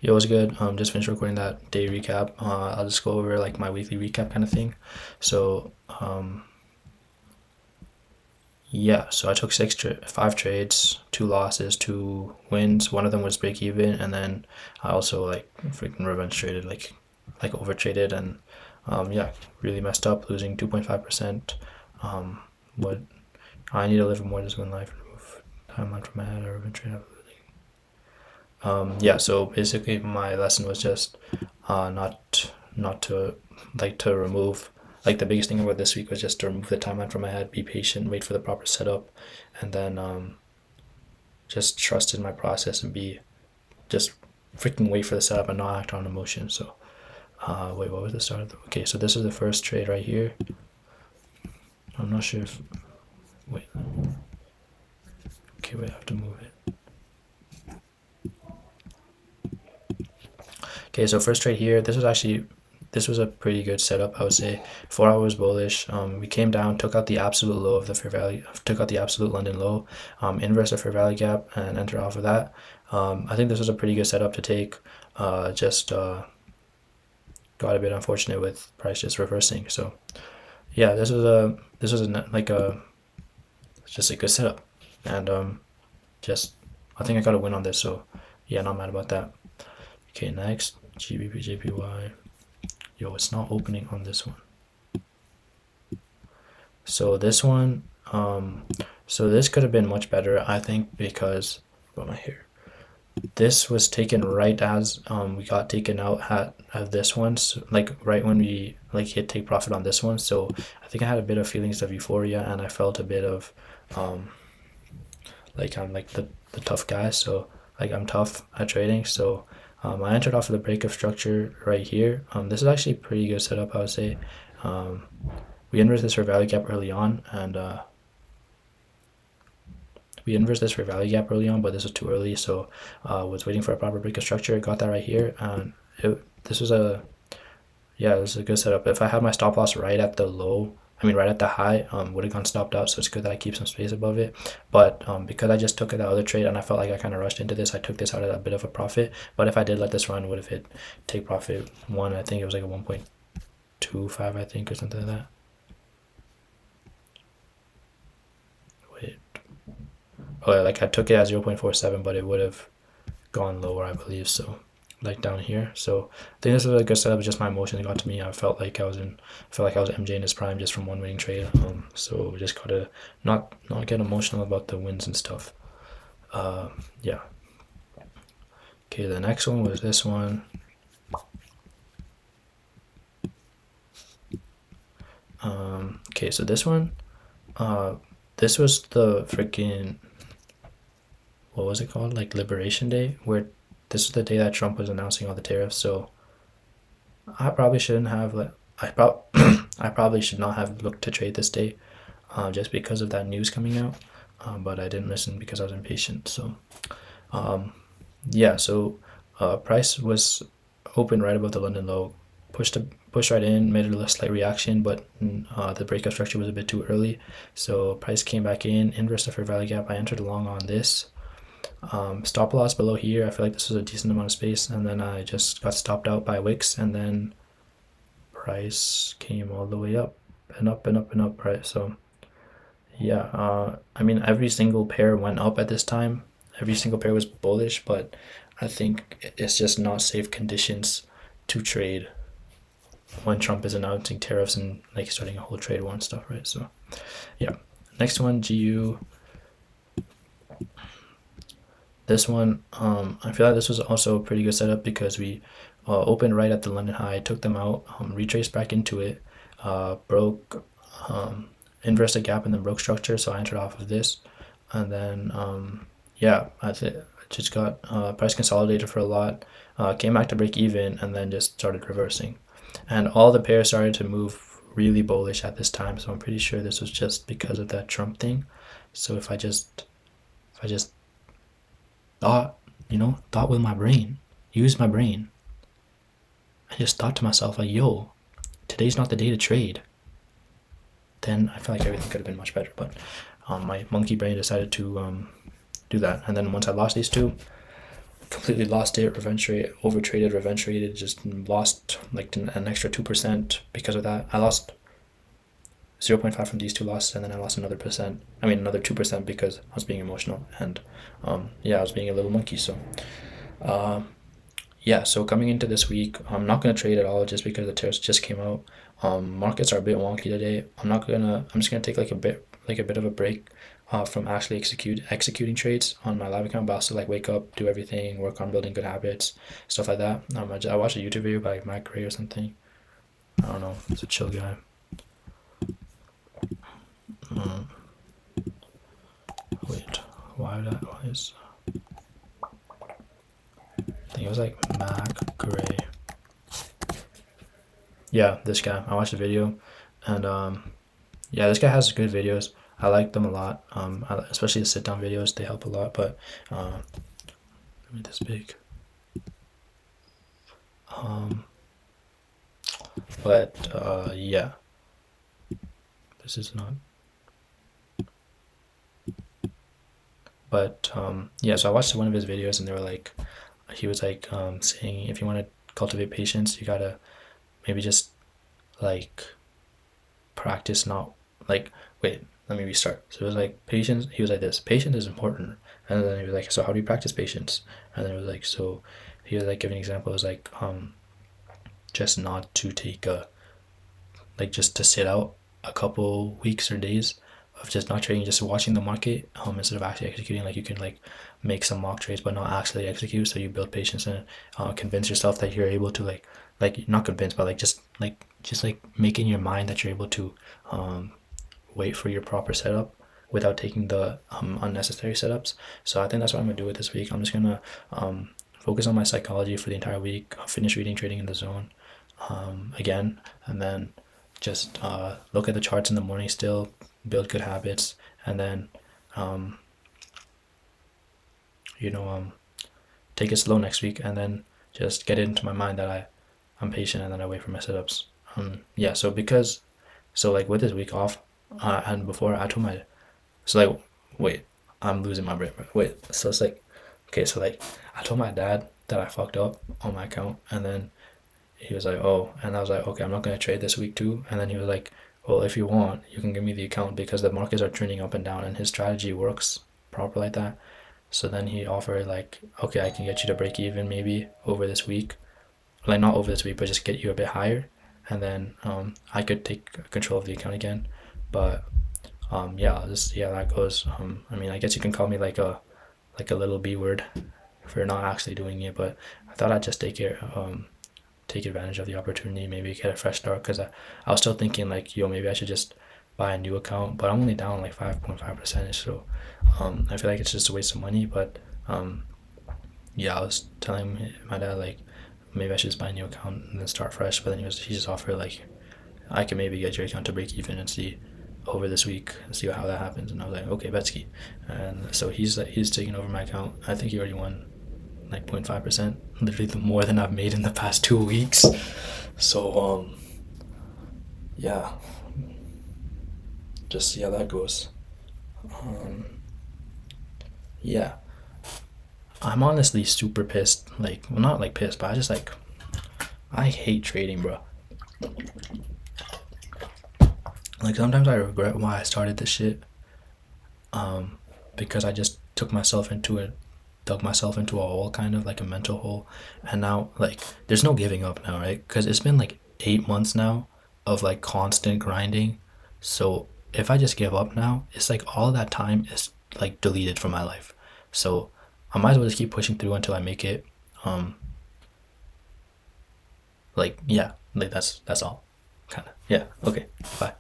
It was good. Just finished recording that day recap. I'll just go over like my weekly recap kind of thing. So yeah, so I took 5 trades, 2 losses, 2 wins. One of them was break even, and then I also like freaking revenge traded, like over traded, and yeah, really messed up, losing 2.5%. But I need to live a more disciplined life, remove timeline from my head, or revenge trade. Yeah, so basically my lesson was just not to to remove, like the biggest thing about this week was just to remove the timeline from my head, be patient, wait for the proper setup, and then just trust in my process and be just freaking wait for the setup and not act on emotion. So wait, what was the start of the, okay, so this is the first trade right here. I'm not sure if, wait, okay, wait, I have to move it. Okay, so first trade here, this was a pretty good setup, I would say. 4 hours bullish. We came down, took out the absolute low of the fair value, took out the absolute London low, inverse the fair value gap, and enter off of that. I think this was a pretty good setup to take. Just got a bit unfortunate with price just reversing. So yeah, this was just a good setup, and just I think I got a win on this. So yeah, not mad about that. Okay, next GBP JPY. Yo, it's not opening on this one. So this one, so this could have been much better, I think, because, what am I here? This was taken right as we got taken out at this one, so, like right when we like hit take profit on this one. So I think I had a bit of feelings of euphoria, and I felt a bit of like I'm like the tough guy. So like I'm tough at trading. So I entered off of the breakup structure right here. This is actually a pretty good setup, I would say. We inverted this for value gap early on, and but this was too early, so was waiting for a proper breakup structure. Got that right here, and this was a good setup. If I had my stop loss right at the low, right at the high, would have gone stopped out. So it's good that I keep some space above it. But because I just took that other trade and I felt like I kind of rushed into this, I took this out at a bit of a profit. But if I did let this run, would have hit take profit one. I think it was like a 1.25, I think, or something like that. Wait, oh yeah, like I took it at 0.47, but it would have gone lower, I believe. So like down here. So I think this was a good setup. Just my emotions got to me. I felt like I was MJ in his prime just from one winning trade. So just gotta not get emotional about the wins and stuff. Yeah. Okay, the next one was this one. Okay, so this one, this was the freaking, what was it called? Like Liberation Day, where this was the day that Trump was announcing all the tariffs. So I probably shouldn't have I probably should not have looked to trade this day, just because of that news coming out. But I didn't listen because I was impatient. So yeah, so price was open right above the London low, pushed right in, made a slight reaction, but the breakout structure was a bit too early. So price came back in, inverse the fair value gap. I entered along on this. Stop loss below here. I feel like this was a decent amount of space, and then I just got stopped out by wicks, and then price came all the way up and up and up and up, right? So yeah, every single pair went up at this time. Every single pair was bullish, but I think it's just not safe conditions to trade when Trump is announcing tariffs and like starting a whole trade war and stuff, right? So yeah, next one, GU. This one, I feel like this was also a pretty good setup because we opened right at the London high, took them out, retraced back into it, broke, inversed a gap, and then broke structure. So I entered off of this, and then yeah, I just got price consolidated for a lot, came back to break even, and then just started reversing, and all the pairs started to move really bullish at this time. So I'm pretty sure this was just because of that Trump thing. So if I just thought with my brain, used my brain, I just thought to myself, like, yo, today's not the day to trade, then I feel like everything could have been much better. But my monkey brain decided to do that. And then once I lost these two, completely lost it. Revenge trade, over traded, revenge traded, just lost like an extra 2% because of that. I lost 0.5 from these two losses, and then I lost another percent. I mean, another 2% because I was being emotional, and yeah, I was being a little monkey. So, yeah. So coming into this week, I'm not gonna trade at all just because the tariffs just came out. Markets are a bit wonky today. I'm just gonna take like a bit of a break from actually executing trades on my live account, but also like wake up, do everything, work on building good habits, stuff like that. I watched a YouTube video by Mike Gray or something. I don't know. It's a chill guy. Wait, why is I think it was like Mac Gray. Yeah, this guy. I watched the video, and yeah, this guy has good videos. I like them a lot. Especially the sit down videos, they help a lot. But let me this big. But yeah, this is not. But yeah, so I watched one of his videos, and they were like, he was like saying if you want to cultivate patience, you gotta maybe just like practice not like wait, let me restart. So it was like patience. He was like this, patience is important, and then he was like, so how do you practice patience? And then it was like, so he was like giving an example. It was like just not to take a like just to sit out a couple weeks or days of just not trading, just watching the market instead of actually executing. Like you can like make some mock trades but not actually execute, so you build patience and convince yourself that you're able to like not convince but like just making your mind that you're able to wait for your proper setup without taking the unnecessary setups. So I think that's what I'm gonna do with this week. I'm just gonna focus on my psychology for the entire week, finish reading Trading in the Zone again, and then just look at the charts in the morning still, build good habits, and then take it slow next week, and then just get it into my mind that I'm patient, and then I wait for my setups. Yeah, so like with this week off, and before I told my, so like, wait, I'm losing my brain. Wait, so it's like, okay, so like I told my dad that I fucked up on my account, and then he was like, oh, and I was like, okay, I'm not gonna trade this week too. And then he was like, well, if you want, you can give me the account because the markets are trending up and down, and his strategy works proper like that. So then he offered like, okay, I can get you to break even maybe over this week, like not over this week, but just get you a bit higher, and then I could take control of the account again. But yeah, just yeah, that goes. I mean, I guess you can call me like a little B word for not actually doing it, but I thought I'd just take advantage of the opportunity, maybe get a fresh start, because I was still thinking like, yo, maybe I should just buy a new account, but I'm only down like 5.5%, so I feel like it's just a waste of money. But yeah, I was telling my dad like maybe I should just buy a new account and then start fresh, but then he just offered like I can maybe get your account to break even and see over this week and see how that happens. And I was like, okay, Betsky. And so he's taking over my account. I think he already won like 0.5%, literally more than I've made in the past 2 weeks. So yeah, just see how that goes. Yeah, I'm honestly super pissed. Like, well, not like pissed, but I hate trading, bro. Like sometimes I regret why I started this shit. Because I just dug myself into a hole, kind of like a mental hole, and now like there's no giving up now, right? Because it's been like 8 months now of like constant grinding. So if I just give up now, it's like all that time is like deleted from my life. So I might as well just keep pushing through until I make it. Like yeah, like that's all, kind of. Yeah. Okay. Bye.